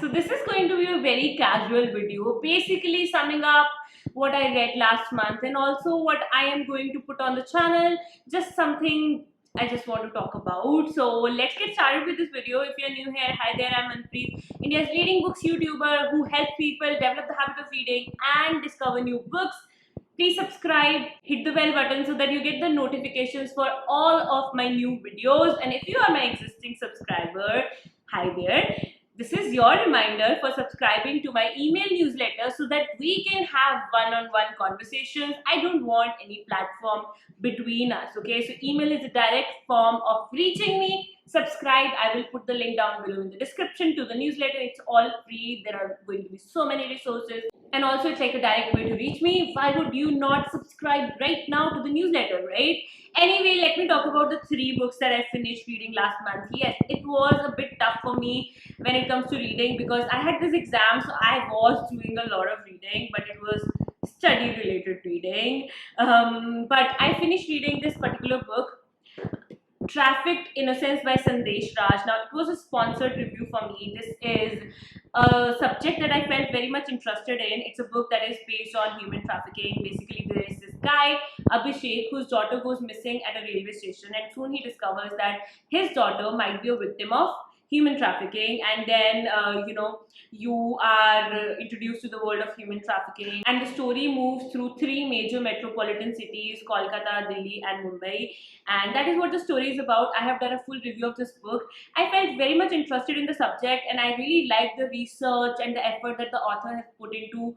So this is going to be a very casual video, basically summing up what I read last month and also what I am going to put on the channel, just something I just want to talk about. So let's get started with this video. If you're new here, hi there, I'm Manpreet, India's leading books YouTuber who helps people develop the habit of reading and discover new books. Please subscribe, hit the bell button so that you get the notifications for all of my new videos. And if you are my existing subscriber, hi there. This is your reminder for subscribing to my email newsletter so that we can have one-on-one conversations. I don't want any platform between us, okay? So email is a direct form of reaching me. Subscribe. I will put the link down below in the description to the newsletter. It's all free. There are going to be so many resources. And also it's like a direct way to reach me. Why would you not subscribe right now to the newsletter, right? Anyway, let me talk about the 3 books that I finished reading last month. Yes, it was a bit tough for me when it comes to reading because I had this exam, so I was doing a lot of reading, but it was study related reading. But I finished reading this particular book, Trafficked Innocence by Sandesh Raj. Now, it was a sponsored review for me. This is a subject that I felt very much interested in. It's a book that is based on human trafficking. Basically, there is this guy, Abhishek, whose daughter goes missing at a railway station, and soon he discovers that his daughter might be a victim of human trafficking. And then you are introduced to the world of human trafficking, and the story moves through 3 major metropolitan cities, Kolkata, Delhi and Mumbai, and that is what the story is about. I have done a full review of this book. I felt very much interested in the subject, and I really liked the research and the effort that the author has put into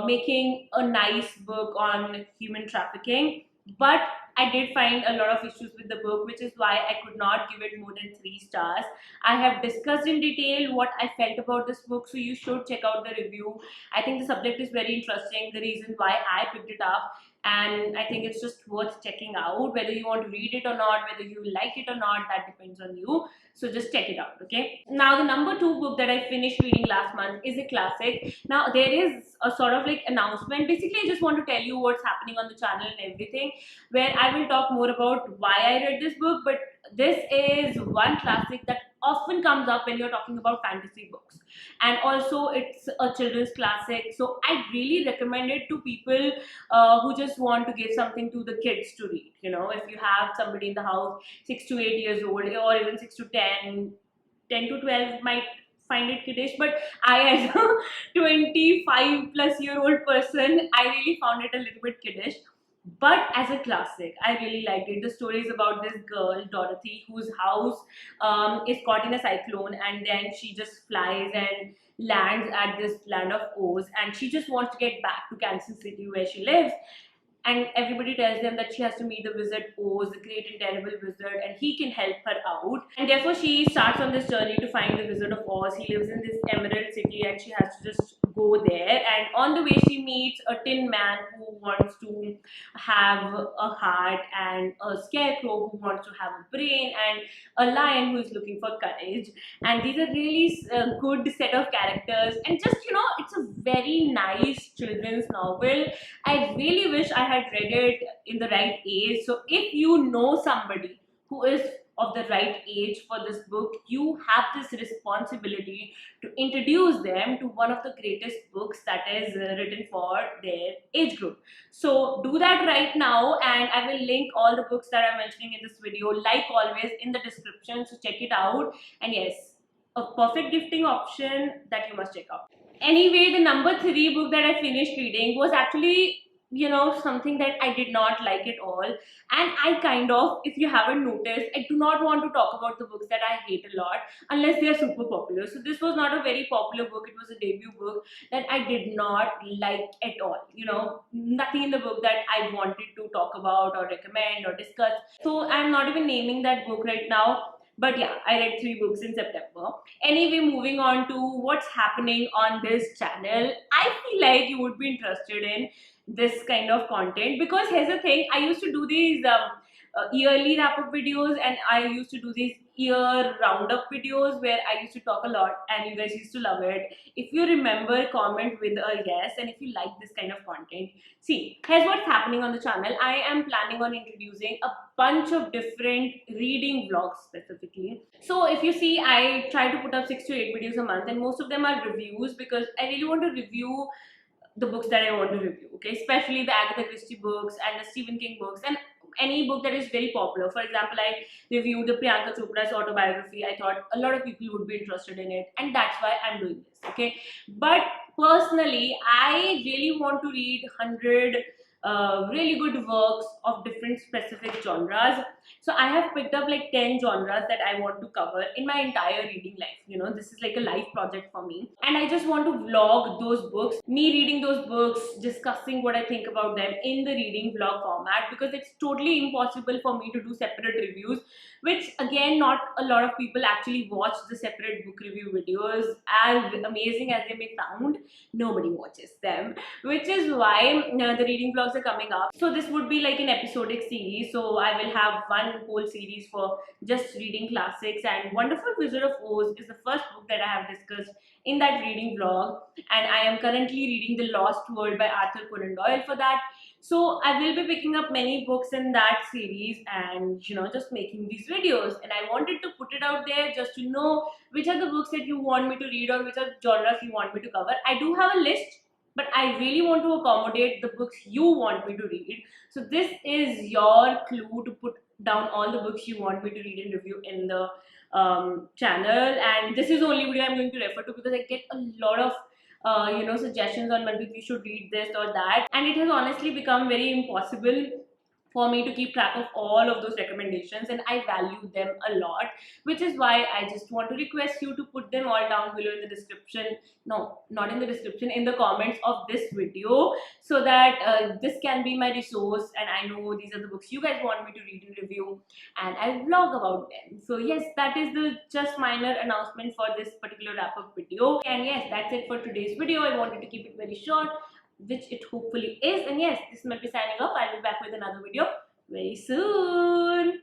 making a nice book on human trafficking. But I did find a lot of issues with the book, which is why I could not give it more than 3 stars. I have discussed in detail what I felt about this book, so you should check out the review. I think the subject is very interesting, the reason why I picked it up, and I think it's just worth checking out. Whether you want to read it or not, whether you like it or not, that depends on you. So just check it out, okay? Now, the number 2 book that I finished reading last month is a classic. Now, there is a sort of like announcement. Basically, I just want to tell you what's happening on the channel and everything, where I will talk more about why I read this book. But this is one classic that often comes up when you're talking about fantasy books, and also it's a children's classic, so I really recommend it to people who just want to give something to the kids to read. If you have somebody in the house 6 to 8 years old, or even 6 to 10, 10 to 12 might find it kiddish, but I, as a 25-plus-year-old person, I really found it a little bit kiddish. But as a classic, I really liked it. The story is about this girl, Dorothy, whose house is caught in a cyclone, and then she just flies and lands at this land of Oz, and she just wants to get back to Kansas City where she lives. And everybody tells them that she has to meet the wizard Oz, the great and terrible wizard, and he can help her out. And therefore, she starts on this journey to find the Wizard of Oz. He lives in this Emerald City, and she has to just go there. And on the way, she meets a tin man who wants to have a heart, and a scarecrow who wants to have a brain, and a lion who is looking for courage. And these are really good set of characters, and just it's a very nice children's novel. I really wish I had read it in the right age. So if you know somebody who is of the right age for this book, you have this responsibility to introduce them to one of the greatest books that is written for their age group. So do that right now, and I will link all the books that I'm mentioning in this video, like always, in the description, so check it out. And yes, a perfect gifting option that you must check out. Anyway, the number 3 book that I finished reading was actually something that I did not like at all. And I kind of, if you haven't noticed, I do not want to talk about the books that I hate a lot unless they are super popular. So this was not a very popular book. It was a debut book that I did not like at all. Nothing in the book that I wanted to talk about or recommend or discuss. So I'm not even naming that book right now. But yeah, I read 3 books in September. Anyway, moving on to what's happening on this channel. I feel like you would be interested in this kind of content, because here's the thing, I used to do these yearly wrap-up videos, and I used to do these year roundup videos where I used to talk a lot and you guys used to love it. If you remember, comment with a yes, and if you like this kind of content. See, here's what's happening on the channel. I am planning on introducing a bunch of different reading vlogs specifically. So if you see, I try to put up 6 to 8 videos a month, and most of them are reviews because I really want to review the books that I want to review, okay? Especially the Agatha Christie books and the Stephen King books and any book that is very popular. For example, I reviewed the Priyanka Chopra's autobiography. I thought a lot of people would be interested in it, and that's why I'm doing this, okay? But personally, I really want to read 100 really good works of different specific genres. So I have picked up like 10 genres that I want to cover in my entire reading life. You know, this is like a life project for me. And I just want to vlog those books, me reading those books, discussing what I think about them in the reading vlog format, because it's totally impossible for me to do separate reviews, which again, not a lot of people actually watch the separate book review videos. As amazing as they may sound, nobody watches them, which is why the reading vlogs are coming up. So this would be like an episodic series. So I will have one whole series for just reading classics, and Wonderful Wizard of Oz is the first book that I have discussed in that reading vlog, and I am currently reading The Lost World by Arthur Conan Doyle for that. So I will be picking up many books in that series and just making these videos, and I wanted to put it out there just to know which are the books that you want me to read or which are genres you want me to cover. I do have a list, but I really want to accommodate the books you want me to read. So this is your clue to put down all the books you want me to read and review in the channel. And this is the only video I'm going to refer to because I get a lot of suggestions on maybe you should read this or that, and it has honestly become very impossible for me to keep track of all of those recommendations, and I value them a lot, which is why I just want to request you to put them all down below in the description. No, not in the description, in the comments of this video, so that this can be my resource and I know these are the books you guys want me to read and review, and I'll vlog about them. So yes, that is the just minor announcement for this particular wrap-up video. And yes, that's it for today's video. I wanted to keep it very short, which it hopefully is. And yes, this might be signing off. I'll be back with another video very soon.